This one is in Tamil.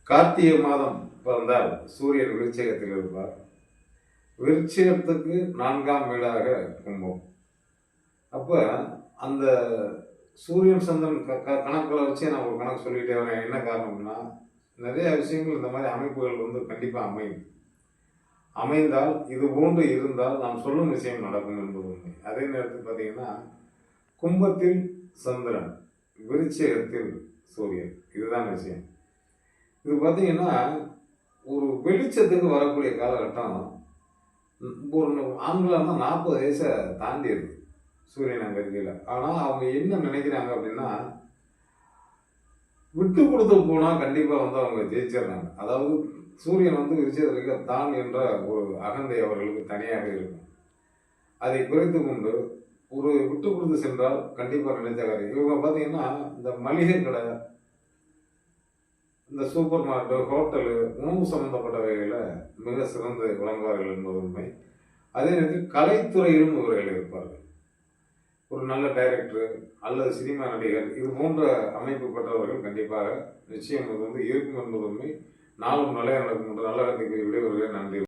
கார்த்திகை மாதம் பிறந்தால் சூரியன் விருச்சிகத்தில் இருப்பார். விருச்சிகத்துக்கு 4ஆம் வீடாக கும்பம். அப்ப அந்த சூரியன் சந்திரன் கணக்கில் வச்சு நான் ஒரு கணக்கு சொல்லிட்டே வரேன். என்ன காரணம்னா, நிறைய விஷயங்கள் இந்த மாதிரி அமைப்புகள் கண்டிப்பாக அமையும். அமைந்தால் இது போன்று இருந்தால் நாம் சொல்லும் விஷயம் நடக்கும் என்பது உண்மை. அதே நேரத்தில் பார்த்தீங்கன்னா, கும்பத்தில் சந்திரன், விருச்சிகத்தில் சூரியன், இதுதான் விஷயம். இது பார்த்தீங்கன்னா, ஒரு வெளிச்சத்துக்கு வரக்கூடிய காலகட்டம். ஒரு ஆண்களாக 40 வயசை தாண்டி இருக்கு சூரியன் அங்கே இருக்கையில். ஆனால் அவங்க என்ன நினைக்கிறாங்க அப்படின்னா, விட்டு கொடுத்து போனால் கண்டிப்பாக அவங்க ஜெயிச்சிடுறாங்க. அதாவது சூரியன் விருச்சிகத்திற்கு தான் என்ற ஒரு அகந்தை அவர்களுக்கு தனியாக இருக்கும். அதை குறைத்து கொண்டு ஒரு விட்டு கொடுத்து சென்றால் கண்டிப்பாக நினைத்த காரியம். இவங்க பார்த்தீங்கன்னா, இந்த மளிகை கடை, இந்த சூப்பர் மார்க்கெட், ஹோட்டலு, உணவு சம்பந்தப்பட்ட வகையில் மிக சிறந்து விளங்குவார்கள் என்பது உண்மை. அதே நேரத்தில் கலைத்துறையிலும் இவர்கள் இருப்பார்கள். ஒரு நல்ல டைரக்டர் அல்லது சினிமா நடிகர், இது போன்ற அமைப்பு பெற்றவர்கள் கண்டிப்பாக நிச்சயம் இருக்கும் என்பது உண்மை. நாளும் நல்ல நடக்கும் என்று நல்ல விடைபெறுகிறேன். நன்றி.